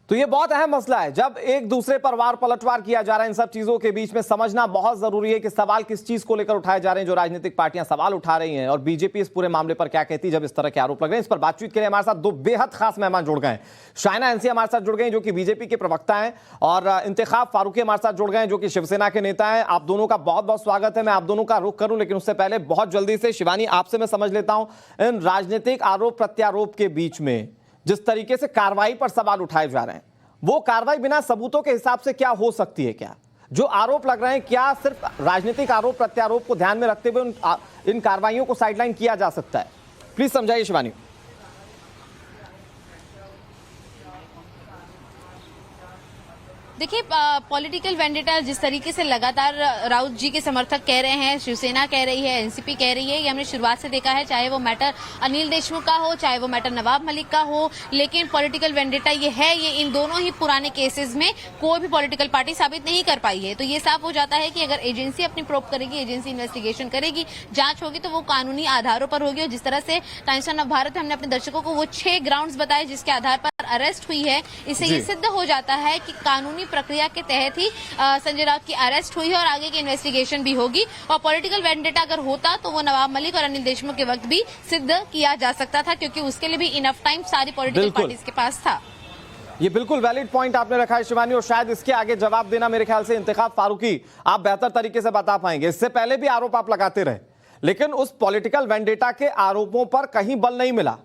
तो ये बहुत अहम मसला है। जब एक दूसरे पर वार पलटवार किया जा रहा है, इन सब चीजों के बीच में समझना बहुत जरूरी है कि सवाल किस चीज को लेकर उठाए जा रहे हैं। जो राजनीतिक पार्टियां सवाल उठा रही हैं और बीजेपी इस पूरे मामले पर क्या कहती है जब इस तरह के आरोप लग रहे हैं। इस पर बातचीत के लिए हमारे साथ दो बेहद खास मेहमान जुड़ गए हैं। शाइना एनसी हमारे साथ जुड़ गए हैं जो कि बीजेपी के प्रवक्ता हैं, और इंतखाब फारूकी हमारे साथ जुड़ गए हैं जो कि शिवसेना के नेता हैं। आप दोनों का बहुत बहुत स्वागत है। मैं आप दोनों का रुख करूं, लेकिन उससे पहले बहुत जल्दी से शिवानी आपसे मैं समझ लेता हूं, इन राजनीतिक आरोप प्रत्यारोप के बीच में जिस तरीके से कार्रवाई पर सवाल उठाए जा रहे हैं, वो कार्रवाई बिना सबूतों के हिसाब से क्या हो सकती है? क्या जो आरोप लग रहे हैं, क्या सिर्फ राजनीतिक आरोप प्रत्यारोप को ध्यान में रखते हुए इन कार्रवाइयों को साइडलाइन किया जा सकता है? प्लीज समझाइए शिवानी। देखिए, पॉलिटिकल वेंडेटा जिस तरीके से लगातार राउत जी के समर्थक कह रहे हैं, शिवसेना कह रही है, एनसीपी कह रही है, ये हमने शुरुआत से देखा है, चाहे वो मैटर अनिल देशमुख का हो, चाहे वो मैटर नवाब मलिक का हो। लेकिन पॉलिटिकल वेंडेटा ये है, ये इन दोनों ही पुराने केसेस में कोई भी पॉलिटिकल पार्टी साबित नहीं कर पाई है। तो ये साफ हो जाता है कि अगर एजेंसी अपनी प्रोब करेगी, एजेंसी इन्वेस्टिगेशन करेगी, जांच होगी, तो वो कानूनी आधारों पर होगी। और जिस तरह से टाइम्स ऑफ भारत हमने अपने दर्शकों को वो 6 ग्राउंड्स बताए जिसके आधार पर अरेस्ट हुई है, इससे ये सिद्ध हो जाता है कि कानूनी प्रक्रिया के तहत ही संजय राउत की अरेस्ट हुई है और आगे की इन्वेस्टिगेशन भी होगी। और पॉलिटिकल वेंडेटा अगर होता तो वो नवाब मलिक और अनिल देशमुख के वक्त भी सिद्ध किया जा सकता था, क्योंकि उसके लिए भी इनफ टाइम सारी पॉलिटिकल पार्टीज के पास था। ये बिल्कुल वैलिड पॉइंट आपने रखा है शिवानी, और शायद इसके आगे जवाब देना मेरे ख्याल से इंतखाब फारूकी आप बेहतर तरीके से बता पाएंगे। इससे पहले भी आरोप आप लगाते रहे, लेकिन उस पॉलिटिकल वेंडेटा के आरोपों पर कहीं बल नहीं मिला।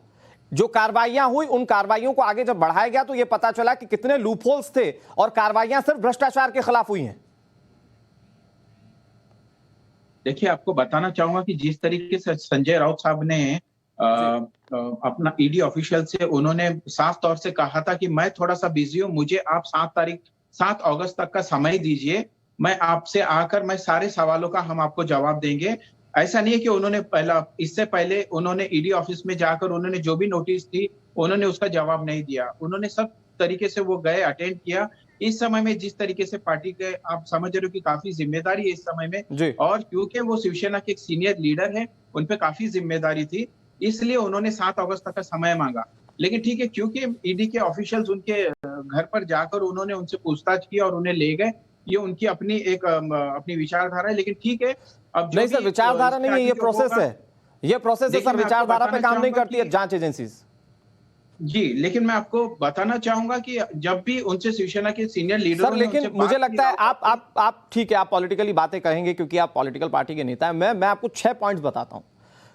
जो कार्रवाइयां हुई, उन कार्रवाइयों को आगे जब बढ़ाया गया तो यह पता चला कि कितने लूपहोल्स थे और कार्रवाइयां सिर्फ भ्रष्टाचार के खिलाफ हुई हैं। देखिए, आपको बताना चाहूंगा कि जिस तरीके से संजय राउत साहब ने अपना ईडी ऑफिशियल से उन्होंने साफ तौर से कहा था कि मैं थोड़ा सा बिजी हूं, मुझे आप 7 अगस्त तक का समय दीजिए, मैं आपसे आकर मैं सारे सवालों का हम आपको जवाब देंगे। ऐसा नहीं है कि उन्होंने इससे पहले उन्होंने ईडी ऑफिस में जाकर उन्होंने जो भी नोटिस थी उन्होंने उसका जवाब नहीं दिया। उन्होंने सब तरीके से वो गए, अटेंड किया। इस समय में जिस तरीके से पार्टी के आप समझ रहे हो कि काफी जिम्मेदारी है इस समय में, और क्योंकि वो शिवसेना के एक सीनियर लीडर है, उन पे काफी जिम्मेदारी थी, इसलिए उन्होंने 7 अगस्त तक का समय मांगा। लेकिन ठीक है, क्योंकि ईडी के ऑफिशियल्स उनके घर पर जाकर उन्होंने उनसे पूछताछ की और उन्हें ले गए, ये उनकी अपनी विचारधारा है। लेकिन ठीक है, अब नहीं सर, विचारधारा नहीं है, ये प्रोसेस है, ये प्रोसेस है सर, विचारधारा पे काम नहीं करती है जांच एजेंसीज। जी, लेकिन मैं आपको बताना चाहूंगा कि जब भी उनसे शिवसेना के सीनियर लीडर सर, लेकिन मुझे लगता है आप ठीक है, आप पॉलिटिकली बातें कहेंगे क्योंकि आप पॉलिटिकल पार्टी के नेता हैं। मैं आपको 6 पॉइंट्स बताता हूं,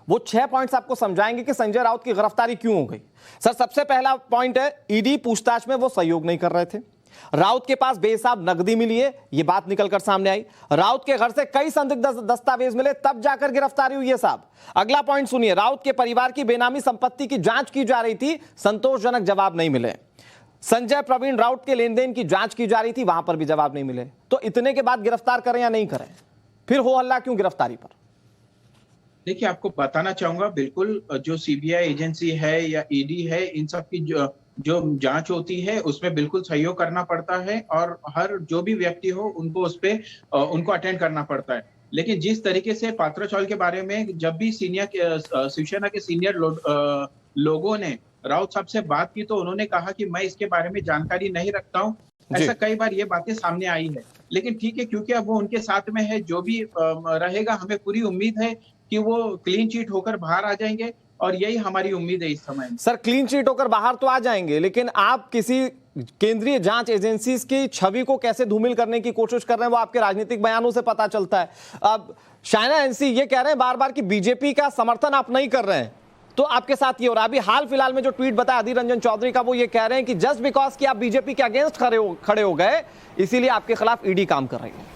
वो 6 पॉइंट्स आपको समझाएंगे कि संजय राउत की गिरफ्तारी क्यों हो गई। सर, सबसे पहला पॉइंट है, ईडी पूछताछ में वो सहयोग नहीं कर रहे थे। राउत के पास बेहिसाब नकदी मिली है, यह बात निकलकर सामने आई। राउत के घर से कई संदिग्ध दस्तावेज मिले, तब जाकर गिरफ्तारी हुई है साहब। अगला पॉइंट सुनिए, राउत के परिवार की बेनामी संपत्ति की जांच की जा रही थी, संतोषजनक जवाब नहीं मिले। संजय प्रवीण राउत के लेन देन की जांच की जा रही थी, वहां पर भी जवाब नहीं मिले। तो इतने के बाद गिरफ्तार करें या नहीं करें? फिर हो हल्ला क्यों गिरफ्तारी पर? देखिए, आपको बताना चाहूंगा, बिल्कुल जो सीबीआई एजेंसी है या ईडी है, इन सब की जो जांच होती है उसमें बिल्कुल सहयोग करना पड़ता है, और हर जो भी व्यक्ति हो उनको उस पे उनको अटेंड करना पड़ता है। लेकिन जिस तरीके से पात्राचौल के बारे में जब भी शिवसेना के सीनियर लोगों ने राउत साहब से बात की तो उन्होंने कहा कि मैं इसके बारे में जानकारी नहीं रखता हूं। ऐसा कई बार ये बातें सामने आई है। लेकिन ठीक है, क्योंकि अब वो उनके साथ में है, जो भी रहेगा हमें पूरी उम्मीद है कि वो क्लीन चिट होकर बाहर आ जाएंगे, और यही हमारी उम्मीद है इस समय। सर, क्लीन चिट होकर बाहर तो आ जाएंगे, लेकिन आप किसी केंद्रीय जांच एजेंसीज की छवि को कैसे धूमिल करने की कोशिश कर रहे हैं वो आपके राजनीतिक बयानों से पता चलता है। अब शाइना एनसी ये कह रहे हैं बार बार कि बीजेपी का समर्थन आप नहीं कर रहे हैं, तो आपके साथ ये हो रहा है। अभी हाल फिलहाल में जो ट्वीट बताया अधीर रंजन चौधरी का, वो ये कह रहे हैं कि जस्ट बिकॉज कि आप बीजेपी के अगेंस्ट खड़े हो गए, इसीलिए आपके खिलाफ ईडी काम कर रही है।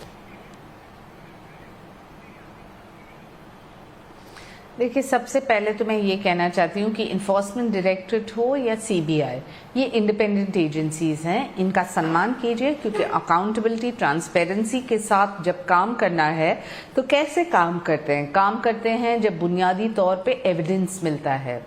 देखिए, सबसे पहले तो मैं ये कहना चाहती हूँ कि इन्फोर्समेंट डायरेक्टरेट हो या सीबीआई, ये इंडिपेंडेंट एजेंसीज हैं, इनका सम्मान कीजिए, क्योंकि अकाउंटेबिलिटी, ट्रांसपेरेंसी के साथ जब काम करना है तो कैसे काम करते हैं जब बुनियादी तौर पे एविडेंस मिलता है।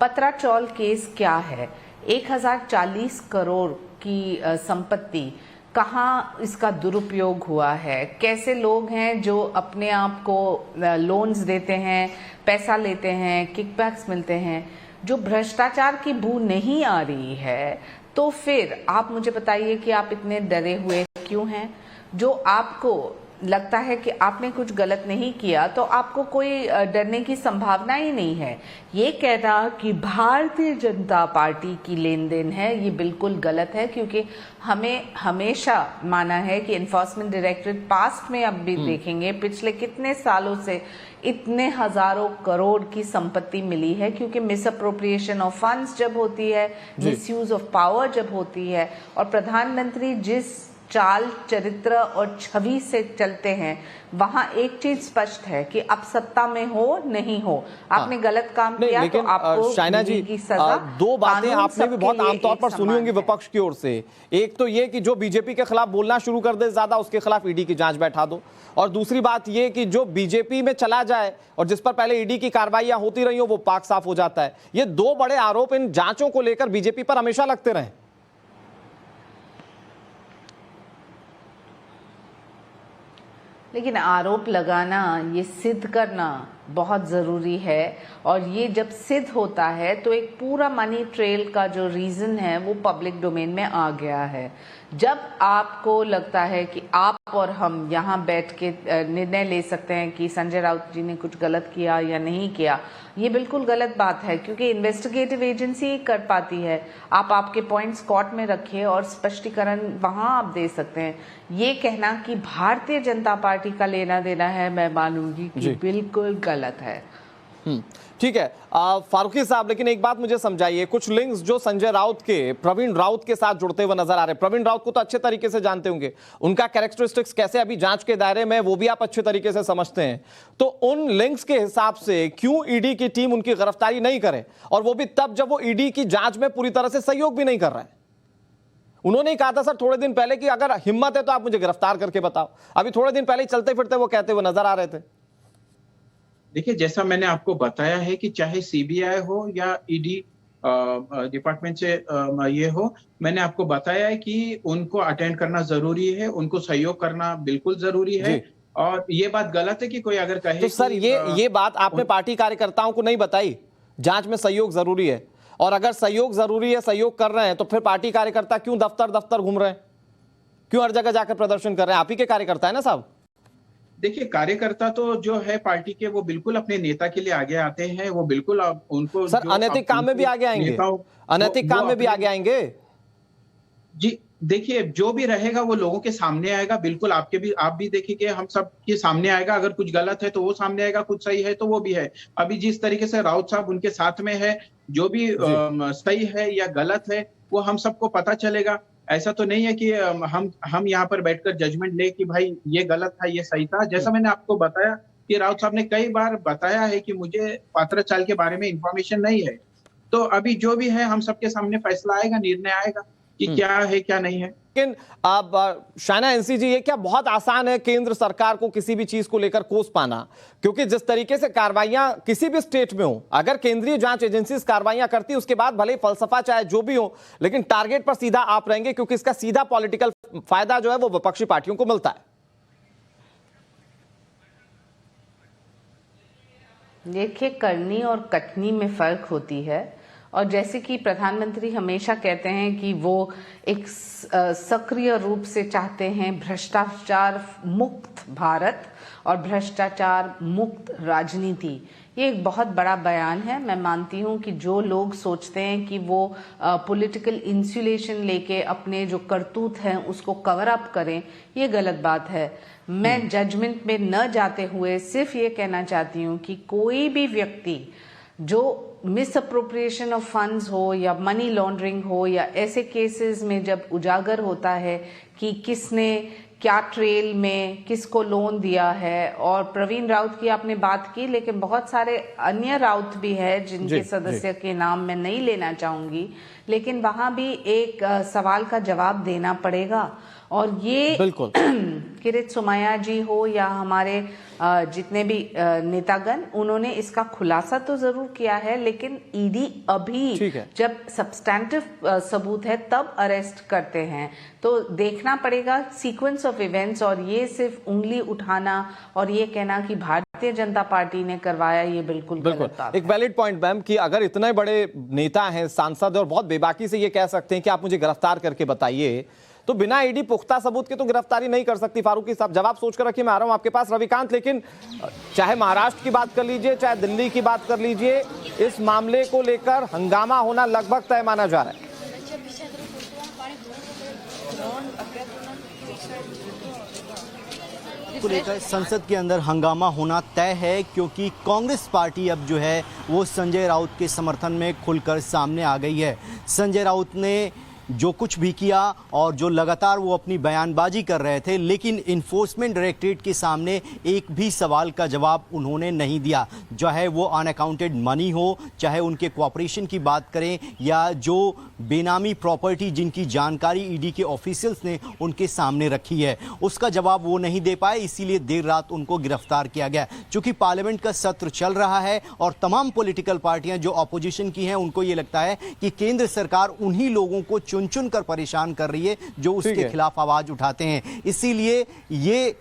पत्राचौल केस क्या है? 1040 करोड़ की संपत्ति, कहाँ इसका दुरुपयोग हुआ है, कैसे लोग हैं जो अपने आप को लोन्स देते हैं, पैसा लेते हैं, किकबैक्स मिलते हैं। जो भ्रष्टाचार की बू नहीं आ रही है तो फिर आप मुझे बताइए कि आप इतने डरे हुए क्यों हैं? जो आपको लगता है कि आपने कुछ गलत नहीं किया तो आपको कोई डरने की संभावना ही नहीं है। ये कहना कि भारतीय जनता पार्टी की लेन देन है, ये बिल्कुल गलत है, क्योंकि हमें हमेशा माना है कि एनफोर्समेंट डायरेक्टरेट पास्ट में अब भी देखेंगे पिछले कितने सालों से इतने हजारों करोड़ की संपत्ति मिली है, क्योंकि मिसअप्रोप्रिएशन ऑफ फंड्स जब होती है, मिसयूज ऑफ पावर जब होती है, और प्रधानमंत्री जिस चाल चरित्र और छवि से चलते हैं, वहां एक चीज स्पष्ट है कि अब सत्ता में हो नहीं हो, आपने गलत काम किया तो आपको शाइना जी की सजा। दो बातें आपने भी बहुत आमतौर पर सुनी होंगी है। विपक्ष की ओर से। एक तो ये कि जो बीजेपी के खिलाफ बोलना शुरू कर दे ज्यादा, उसके खिलाफ ईडी की जांच बैठा दो, और दूसरी बात ये कि जो बीजेपी में चला जाए और जिस पर पहले ईडी की कार्रवाइयां होती रही हो वो पाक साफ हो जाता है। ये दो बड़े आरोप इन जांचों को लेकर बीजेपी पर हमेशा लगते रहे। लेकिन आरोप लगाना, ये सिद्ध करना बहुत ज़रूरी है, और ये जब सिद्ध होता है तो एक पूरा मनी ट्रेल का जो रीज़न है वो पब्लिक डोमेन में आ गया है। जब आपको लगता है कि आप और हम यहाँ बैठ के निर्णय ले सकते हैं कि संजय राउत जी ने कुछ गलत किया या नहीं किया, ये बिल्कुल गलत बात है, क्योंकि इन्वेस्टिगेटिव एजेंसी ही कर पाती है। आप आपके पॉइंट्स कोर्ट में रखिए और स्पष्टीकरण वहां आप दे सकते हैं। ये कहना कि भारतीय जनता पार्टी का लेना देना है, मैं मानूंगी कि बिल्कुल गलत है। ठीक है फारूकी साहब, लेकिन एक बात मुझे समझाइए, कुछ लिंक्स जो संजय राउत के प्रवीण राउत के साथ जुड़ते हुए नजर आ रहे हैं। प्रवीण राउत को तो अच्छे तरीके से जानते होंगे, उनका कैरेक्टरिस्टिक्स कैसे अभी जांच के दायरे में वो भी आप अच्छे तरीके से समझते हैं। तो उन लिंक्स के हिसाब से क्यों ईडी की टीम उनकी गिरफ्तारी नहीं करे, और वो भी तब जब वो ईडी की जांच में पूरी तरह से सहयोग भी नहीं कर रहा है। उन्होंने ही कहा था सर थोड़े दिन पहले कि अगर हिम्मत है तो आप मुझे गिरफ्तार करके बताओ, अभी थोड़े दिन पहले चलते फिरते वो कहते हुए नजर आ रहे थे। देखिए, जैसा मैंने आपको बताया है कि चाहे सीबीआई हो या ईडी डिपार्टमेंट से ये हो, मैंने आपको बताया है कि उनको अटेंड करना जरूरी है, उनको सहयोग करना बिल्कुल जरूरी है। और ये बात गलत है कि कोई अगर कहे तो सर ये बात आपने पार्टी कार्यकर्ताओं को नहीं बताई, जांच में सहयोग जरूरी है, और अगर सहयोग जरूरी है, सहयोग कर रहे हैं, तो फिर पार्टी कार्यकर्ता क्यों दफ्तर दफ्तर घूम रहे हैं, क्यों हर जगह जाकर प्रदर्शन कर रहे हैं? आप ही के कार्यकर्ता है ना साहब। देखिए, कार्यकर्ता तो जो है पार्टी के, वो बिल्कुल अपने नेता के लिए आगे आते हैं, वो बिल्कुल उनको सर अनैतिक काम में भी आगे आएंगे, अनैतिक काम में भी आगे आएंगे जी। देखिए, जो भी रहेगा वो लोगों के सामने आएगा, बिल्कुल आप भी देखिए, हम सब के सामने आएगा। अगर कुछ गलत है तो वो सामने आएगा, कुछ सही है तो वो भी है। अभी जिस तरीके से राउत साहब उनके साथ में है, जो भी सही है या गलत है वो हम सबको पता चलेगा। ऐसा तो नहीं है कि हम यहाँ पर बैठकर जजमेंट ले कि भाई ये गलत था, ये सही था। जैसा मैंने आपको बताया कि राउत साहब ने कई बार बताया है कि मुझे पात्र चाल के बारे में इंफॉर्मेशन नहीं है। तो अभी जो भी है हम सबके सामने फैसला आएगा, निर्णय आएगा कि क्या है क्या नहीं है। लेकिन अब शाइना एनसी जी, ये क्या बहुत आसान है केंद्र सरकार को किसी भी चीज को लेकर कोस पाना? क्योंकि जिस तरीके से कार्रवाइयां किसी भी स्टेट में हो, अगर केंद्रीय जांच एजेंसी कार्रवाइयां करती है, उसके बाद भले फलसफा चाहे जो भी हो, लेकिन टारगेट पर सीधा आप रहेंगे, क्योंकि इसका सीधा पॉलिटिकल फायदा जो है वो विपक्षी पार्टियों को मिलता है। देखिए, करनी और कटनी में फर्क होती है, और जैसे कि प्रधानमंत्री हमेशा कहते हैं कि वो एक सक्रिय रूप से चाहते हैं भ्रष्टाचार मुक्त भारत और भ्रष्टाचार मुक्त राजनीति। ये एक बहुत बड़ा बयान है। मैं मानती हूँ कि जो लोग सोचते हैं कि वो पॉलिटिकल इंसुलेशन लेके अपने जो करतूत हैं उसको कवर अप करें, ये गलत बात है। मैं जजमेंट में न जाते हुए सिर्फ ये कहना चाहती हूँ कि कोई भी व्यक्ति जो मिस अप्रोप्रिएशन ऑफ फंड्स हो या मनी लॉन्ड्रिंग हो या ऐसे केसेस में जब उजागर होता है कि किसने क्या ट्रेल में किसको लोन दिया है, और प्रवीण राउत की आपने बात की, लेकिन बहुत सारे अन्य राउत भी है जिनके सदस्य के नाम मैं नहीं लेना चाहूंगी, लेकिन वहां भी एक सवाल का जवाब देना पड़ेगा। और ये बिल्कुल किरीट सोमैया जी हो या हमारे जितने भी नेतागण, उन्होंने इसका खुलासा तो जरूर किया है, लेकिन ईडी अभी जब सब्सटैंटिव सबूत है तब अरेस्ट करते हैं। तो देखना पड़ेगा सीक्वेंस ऑफ इवेंट्स, और ये सिर्फ उंगली उठाना और ये कहना कि भारतीय भारतीय जनता पार्टी ने करवाया ये बिल्कुल गलत बात एक वैलिड पॉइंट मैम कि अगर इतने बड़े नेता हैं, सांसद, और बहुत बेबाकी से ये कह सकते हैं कि आप मुझे गिरफ्तार करके बताइए, तो बिना ईडी पुख्ता सबूत के तो गिरफ्तारी नहीं कर सकती। फारूकी साहब जवाब सोच कर रखिए, मैं आ रहा हूं आपके पास। रविकांत, लेकिन चाहे महाराष्ट्र की बात कर लीजिए, चाहे दिल्ली की बात कर लीजिए, इस मामले को लेकर हंगामा होना लगभग तय माना जा रहा है। को लेकर संसद के अंदर हंगामा होना तय है, क्योंकि कांग्रेस पार्टी अब जो है वो संजय राउत के समर्थन में खुलकर सामने आ गई है। संजय राउत ने जो कुछ भी किया और जो लगातार वो अपनी बयानबाजी कर रहे थे, लेकिन इन्फोर्समेंट डायरेक्टरेट के सामने एक भी सवाल का जवाब उन्होंने नहीं दिया। चाहे वो अनअकाउंटेड मनी हो, चाहे उनके कोऑपरेशन की बात करें, या जो बेनामी प्रॉपर्टी जिनकी जानकारी ईडी के ऑफिशियल्स ने उनके सामने रखी है, उसका जवाब वो नहीं दे पाए। इसीलिए देर रात उनको गिरफ्तार किया गया। चूंकि पार्लियामेंट का सत्र चल रहा है और तमाम पॉलिटिकल पार्टियां जो ऑपोजिशन की हैं, उनको ये लगता है कि केंद्र सरकार उन्हीं लोगों को चुन कर परेशान कर रही है जो उसके खिलाफ आवाज उठाते हैं। इसीलिए ये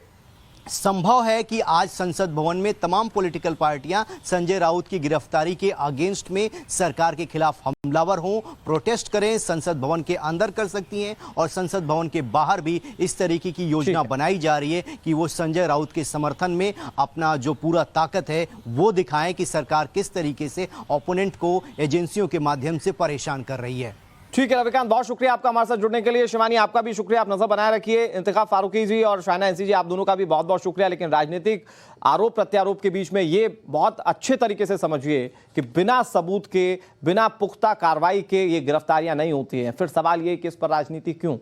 संभव है कि आज संसद भवन में तमाम पॉलिटिकल पार्टियां संजय राउत की गिरफ्तारी के अगेंस्ट में सरकार के खिलाफ हमलावर हों, प्रोटेस्ट करें। संसद भवन के अंदर कर सकती हैं और संसद भवन के बाहर भी इस तरीके की योजना बनाई जा रही है कि वो संजय राउत के समर्थन में अपना जो पूरा ताकत है वो दिखाएं कि सरकार किस तरीके से ओपोनेंट को एजेंसियों के माध्यम से परेशान कर रही है। ठीक है रविकांत, बहुत शुक्रिया आपका हमारे साथ जुड़ने के लिए। शिवानी, आपका भी शुक्रिया, आप नजर बनाए रखिए। इंतखाब फारूकी जी और शाहना एनसी जी, आप दोनों का भी बहुत बहुत शुक्रिया। लेकिन राजनीतिक आरोप प्रत्यारोप के बीच में ये बहुत अच्छे तरीके से समझिए कि बिना सबूत के, बिना पुख्ता कार्रवाई के ये गिरफ्तारियां नहीं होती हैं। फिर सवाल ये कि इस पर राजनीति क्यों?